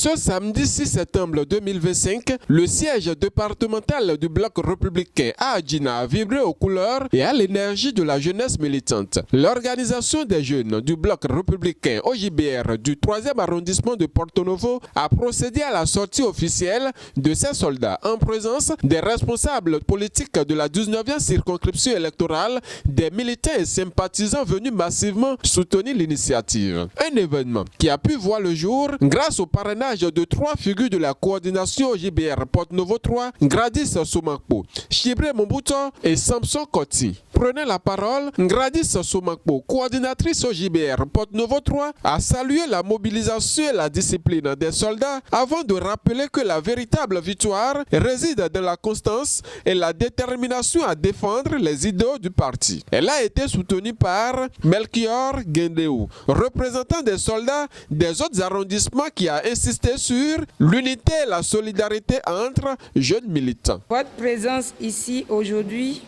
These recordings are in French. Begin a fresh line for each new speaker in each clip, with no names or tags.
Ce samedi 6 septembre 2025, le siège départemental du Bloc républicain à Adjina a vibré aux couleurs et à l'énergie de la jeunesse militante. L'organisation des jeunes du Bloc républicain OJBR du 3e arrondissement de Porto Novo a procédé à la sortie officielle de ses soldats en présence des responsables politiques de la 19e circonscription électorale, des militants et sympathisants venus massivement soutenir l'initiative. Un événement qui a pu voir le jour grâce au parrainage de 3 figures de la coordination OJBR Porto Novo 3, Gradis Somakpo, Chibre Mobuto et Samson Koti. Prenant la parole, Gradis Somakpo, coordinatrice OJBR Porto Novo 3, a salué la mobilisation et la discipline des soldats avant de rappeler que la véritable victoire réside dans la constance et la détermination à défendre les idéaux du parti. Elle a été soutenue par Melchior Gendeu, représentant des soldats des autres arrondissements, qui a insisté sur l'unité et la solidarité entre jeunes militants.
Votre présence ici aujourd'hui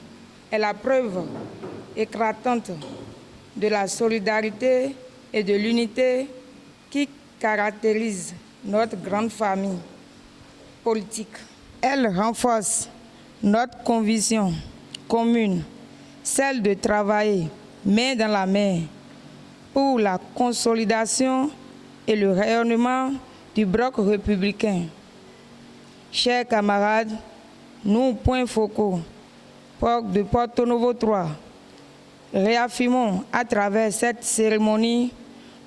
est la preuve éclatante de la solidarité et de l'unité qui caractérise notre grande famille politique. Elle renforce notre conviction commune, celle de travailler main dans la main pour la consolidation et le rayonnement du Bloc républicain. Chers camarades, nous, points focaux de Porto Novo 3, réaffirmons à travers cette cérémonie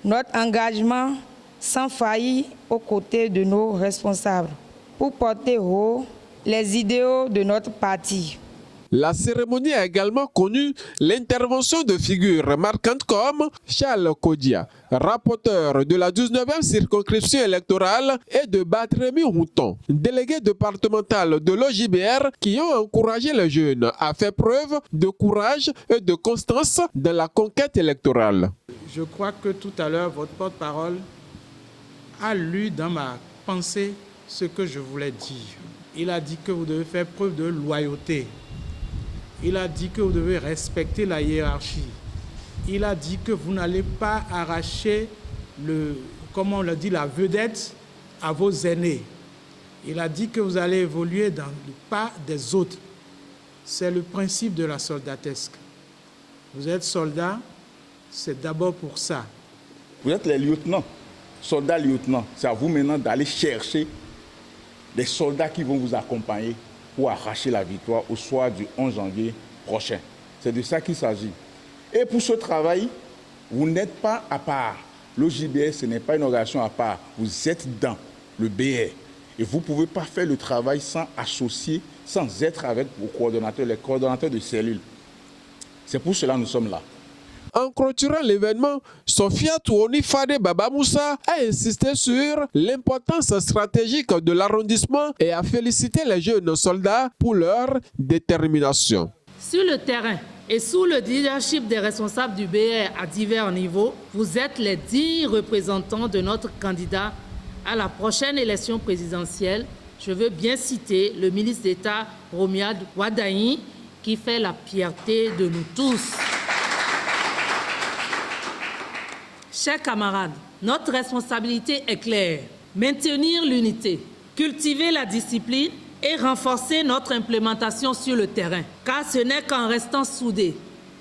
notre engagement sans faillir aux côtés de nos responsables pour porter haut les idéaux de notre parti.
La cérémonie a également connu l'intervention de figures marquantes comme Charles Kodia, rapporteur de la 19e circonscription électorale, et de Batremi Routon, délégué départemental de l'OJBR, qui ont encouragé les jeunes à faire preuve de courage et de constance dans la conquête électorale.
Je crois que tout à l'heure, votre porte-parole a lu dans ma pensée ce que je voulais dire. Il a dit que vous devez faire preuve de loyauté. Il a dit que vous devez respecter la hiérarchie. Il a dit que vous n'allez pas arracher comme on le dit, la vedette à vos aînés. Il a dit que vous allez évoluer dans le pas des autres. C'est le principe de la soldatesque. Vous êtes soldat, c'est d'abord pour ça.
Vous êtes les lieutenants, soldats-lieutenants. C'est à vous maintenant d'aller chercher des soldats qui vont vous accompagner pour arracher la victoire au soir du 11 janvier prochain. C'est de ça qu'il s'agit. Et pour ce travail, vous n'êtes pas à part. L'OJBR, ce n'est pas une organisation à part. Vous êtes dans le BR. Et vous ne pouvez pas faire le travail sans associer, sans être avec vos coordonnateurs, les coordonnateurs de cellules. C'est pour cela que nous sommes là.
En clôturant l'événement, Sophia Touoni Fade Baba Moussa a insisté sur l'importance stratégique de l'arrondissement et a félicité les jeunes soldats pour leur détermination.
Sur le terrain et sous le leadership des responsables du BR à divers niveaux, vous êtes les 10 représentants de notre candidat à la prochaine élection présidentielle. Je veux bien citer le ministre d'État Romiad Wadaï, qui fait la fierté de nous tous. Chers camarades, notre responsabilité est claire. Maintenir l'unité, cultiver la discipline et renforcer notre implémentation sur le terrain. Car ce n'est qu'en restant soudés,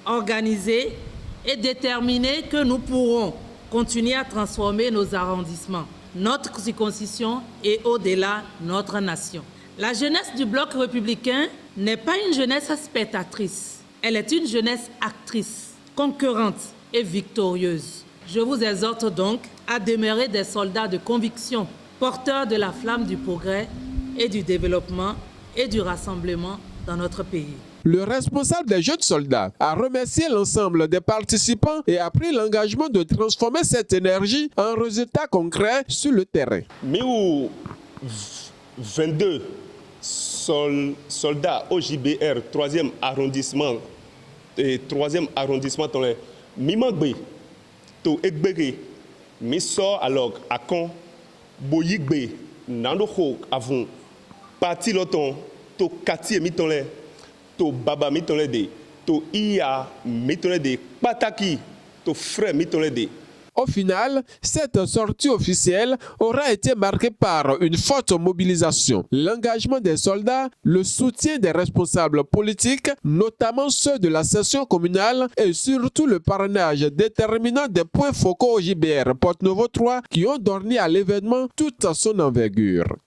organisés et déterminés que nous pourrons continuer à transformer nos arrondissements, notre circonscription et au-delà notre nation. La jeunesse du Bloc républicain n'est pas une jeunesse spectatrice. Elle est une jeunesse actrice, concurrente et victorieuse. Je vous exhorte donc à demeurer des soldats de conviction, porteurs de la flamme du progrès et du développement et du rassemblement dans notre pays.
Le responsable des jeunes soldats a remercié l'ensemble des participants et a pris l'engagement de transformer cette énergie en résultats concrets sur le terrain.
22 soldats OJBR 3e arrondissement et 3e arrondissement dans les Mimangbe, to Egbere, Miso alors à Kon, Boyigbe, Nandoho avons parti l'automne, to Kati mitole, to Baba mitole de, to Iya mitole de, Pataki, to Frère mitole de.
Au final, cette sortie officielle aura été marquée par une forte mobilisation, l'engagement des soldats, le soutien des responsables politiques, notamment ceux de la session communale, et surtout le parrainage déterminant des points focaux au JBR Porte-Novo 3 qui ont donné à l'événement toute son envergure.